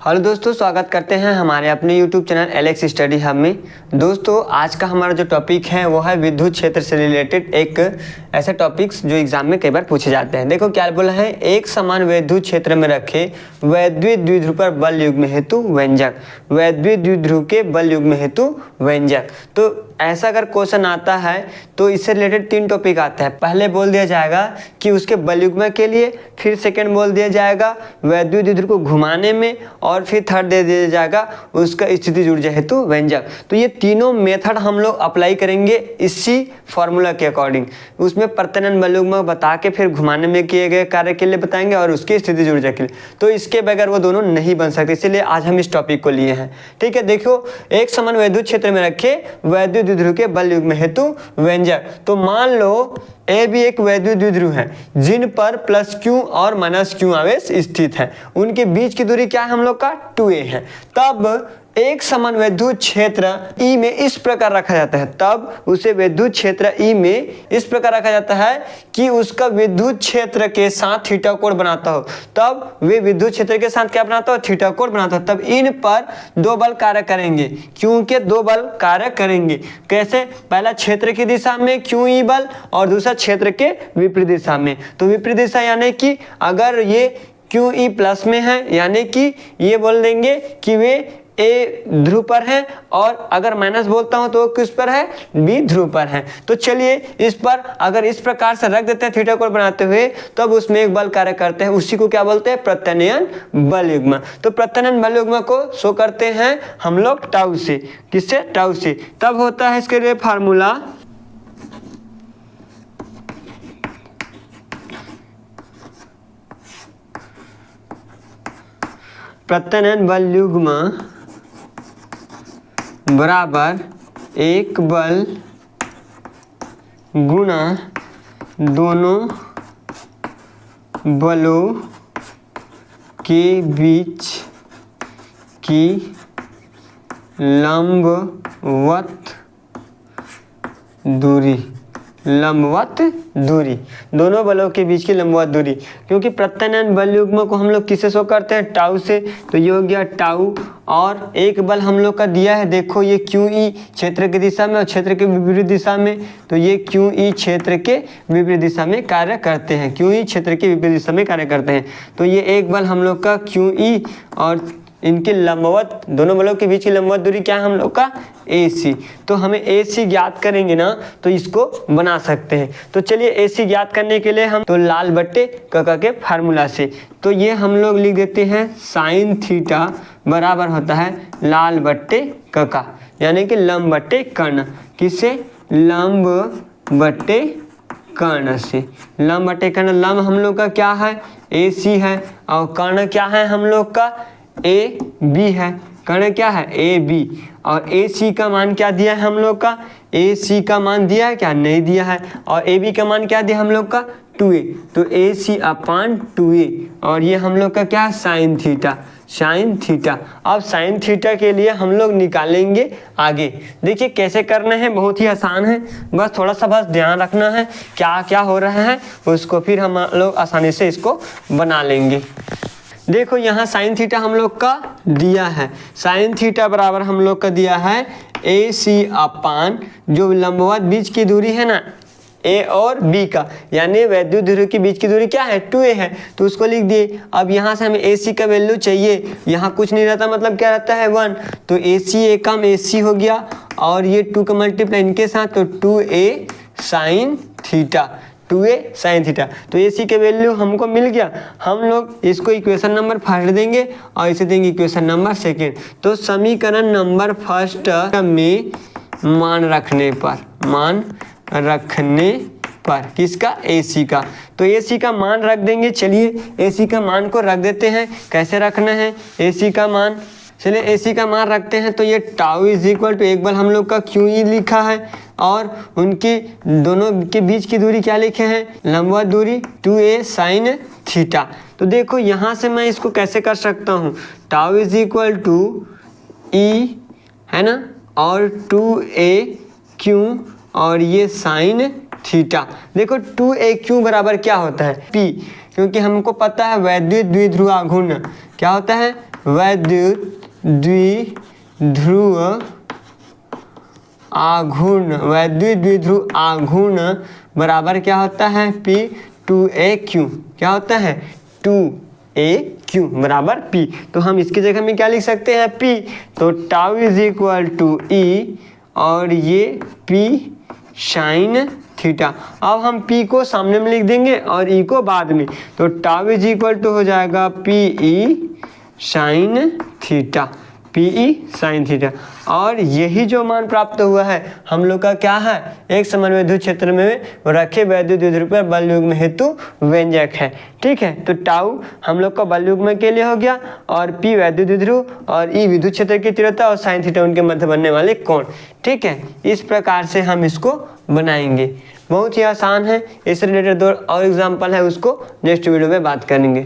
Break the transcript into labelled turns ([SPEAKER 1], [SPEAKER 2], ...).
[SPEAKER 1] Hello दोस्तों, स्वागत करते हैं हमारे अपने YouTube channel Alex study hub में। दोस्तों, आज का हमारा जो टॉपिक है वो है विद्युत क्षेत्र से रिलेटेड एक ऐसा टॉपिक्स जो एग्जाम में कई बार पूछे जाते हैं। देखो क्या बोला है, एक समान विद्युत क्षेत्र में रखे वैद्युत द्विध्रुव पर बल युग्म हेतु व्यंजक, वैद्युत द्विध्रुव के बल युग्म हेतु व्यंजक। तो ऐसा अगर क्वेश्चन आता है तो इससे रिलेटेड 3 टॉपिक आता है। पहले बोल दिया जाएगा कि उसके बल युग्म के लिए, फिर सेकंड बोल दिया जाएगा वैद्युत द्विध्रुव को घुमाने में, और फिर थर्ड दे दिया जाएगा उसका स्थितिज ऊर्जा हेतु व्यंजक। तो ये तीनों मेथड हम लोग अप्लाई करेंगे इसी फॉर्मूला के अकॉर्डिंग। उसमें प्रत्यनन बल युग्म बता के फिर घुमाने में किए गए कार्य के लिए बताएंगे और उसकी स्थितिज ऊर्जा के लिए। तो इसके बगैर वो दोनों नहीं बन सकते, इसलिए आज हम इस टॉपिक को लिए हैं। ठीक है, देखो एक समान विद्युत क्षेत्र में रखे वैद्युत द्विध्रुव के बल युग्म हेतु व्यंजक। तो मान लो ए भी एक वैद्युत द्विध्रुव है जिन पर प्लस क्यू और माइनस क्यू आवेश स्थित है। उनके बीच की दूरी क्या है हम लोग का 2a है। तब एक समान विद्युत क्षेत्र E में इस प्रकार रखा जाता है, तब उसे विद्युत क्षेत्र E में इस प्रकार रखा जाता है कि उसका विद्युत क्षेत्र के साथ थीटा कोण बनाता हो। तब वे विद्युत क्षेत्र के साथ क्या बनाता हो, थीटा कोण बनाता हो। तब इन पर 2 बल कार्य करेंगे, क्योंकि 2 बल कार्य करेंगे। कैसे? पहला क्षेत्र की दिशा में QE बल और दूसरा क्षेत्र के विपरीत दिशा में। तो विपरीत दिशा यानी कि अगर ये QE प्लस में है यानी कि ये बोल देंगे कि वे ए ध्रुव पर है, और अगर माइनस बोलता हूं तो किस पर है, बी ध्रुव पर है। तो चलिए इस पर अगर इस प्रकार से रख देते हैं थीटा कोण बनाते हुए, तब उसमें एक बल कार्य करते हैं, उसी को क्या बोलते हैं, प्रत्यनयन बल युग्म। तो प्रत्यनयन बल युग्म को शो करते हैं हम लोग टाउ से। किससे? टाउ से। तब होता है इसके लिए फार्मूला प्रत्यनयन बल युग्म बराबर एक बल गुणा दोनों बलों के बीच की लंबवत दूरी। लंबवत दूरी, दोनों बलों के बीच की लंबवत दूरी। क्योंकि प्रत्यनयन बल युग्म को हम लोग किससे शो करते हैं, टाउ से। तो ये हो गया टाउ, और एक बल हम लोग का दिया है, देखो ये QE क्षेत्र की दिशा में और क्षेत्र के विपरीत दिशा में। तो ये QE क्षेत्र के विपरीत दिशा में कार्य करते हैं, QE क्षेत्र के विपरीत दिशा में कार्य करते हैं। तो ये एक बल हम लोग का QE और इनके लंबवत, दोनों बलों के बीच की लंबवत दूरी क्या है हम लोग का, AC। तो हमें AC ज्ञात करेंगे ना तो इसको बना सकते हैं। तो चलिए AC ज्ञात करने के लिए हम तो लाल बट्टे कका के फार्मूला से, तो ये हम लोग लिख देते हैं साइन थीटा बराबर होता है लाल बट्टे कका, यानी कि लंब बट्टे कर्ण। किससे? लंब बट्टे कर्ण से। लंब बट्टे कर्ण, लंब हम लोग का क्या है, AC है, और कर्ण क्या है हम लोग का, AB है। कर्ण क्या है, AB। और AC का मान क्या दिया है हम लोग का, AC का मान दिया है क्या, नहीं दिया है। और AB का मान क्या दिया हम लोग का, 2a। तो AC अपान 2a, और ये हम लोग का क्या है, साइन थीटा। Sine theta. अब साइन थीटा के लिए हम लोग निकालेंगे आगे। देखिए कैसे करना है, बहुत ही आसान है, बस थोड़ा सा बस ध्यान रखना है क्या क्या हो रहा है, उसको फिर हम लोग आसानी से इसको बना लेंगे। देखो यहाँ साइन थीटा हम लोग का दिया है, साइन थीटा बराबर हम लोग का दिया है AC अपान जो लंबवत बीच की दूरी है ना A और B का, यानी वैद्युत ध्रुव के बीच की दूरी क्या है, 2a है। तो उसको लिख दिए। अब यहाँ से हमें AC का वैल्यू चाहिए, यहाँ कुछ नहीं रहता, मतलब क्या रहता है 1। तो AC एक कम AC हो गया, और ये 2 का मल्टीप्लाई इनके साथ, तो 2a sine theta, 2a sine theta. तो AC के वैल्यू हमको मिल गया। हम लोग इसको इक्वेशन नंबर फर्स्ट देंगे और इसे देंगे इक्वेशन नंबर सेकेंड। तो समीकरण नंबर फर्स्ट में मान रखने पर किसका, AC का। तो AC का मान रख देंगे। चलिए AC का मान को रख देते हैं। कैसे रखना है AC का मान, चलिए AC का मान रखते हैं। तो ये टाउ इज इक्वल टू एक बल हम लोग का QE लिखा है, और उनकी दोनों के बीच की दूरी क्या लिखे हैं, लंबवत दूरी 2a साइन थीटा। तो देखो यहाँ से मैं इसको कैसे कर सकता हूँ, tau is equal to E है ना, और 2a Q, और ये साइन थीटा। देखो 2aq बराबर क्या होता है, P, क्योंकि हमको पता है वैद्युत द्विध्रुव आघूर्ण क्या होता है, वैद्युत द्विध्रुव आघूर्ण, वैद्युत द्विध्रुव आघूर्ण बराबर क्या होता है P 2AQ। क्या होता है 2AQ बराबर P। तो हम इसकी जगह में क्या लिख सकते हैं P, तो tau is equal to E और ये P साइन थीटा। अब हम P को सामने में लिख देंगे और E को बाद में, तो टाउ इज इक्वल टू हो जाएगा PE sine theta, PE sine theta. और यही जो मान प्राप्त हुआ है हम लोग का क्या है, एक समान विद्युत क्षेत्र में रखे वैद्युत द्विध्रुव पर बल युग्म हेतु व्यंजक है। ठीक है, तो टाउ हम लोग का बल युग्म के लिए हो गया और P वैद्युत द्विध्रुव और E विद्युत क्षेत्र की तीव्रता और साइन थीटा उनके मध्य बनने वाले कोण। ठीक है, इस प्रकार से हम इसको बनाएंगे। बहुत ही आसान है, इससे रिलेटेड 2 और एग्जाम्पल है, उसको नेक्स्ट वीडियो में बात करेंगे।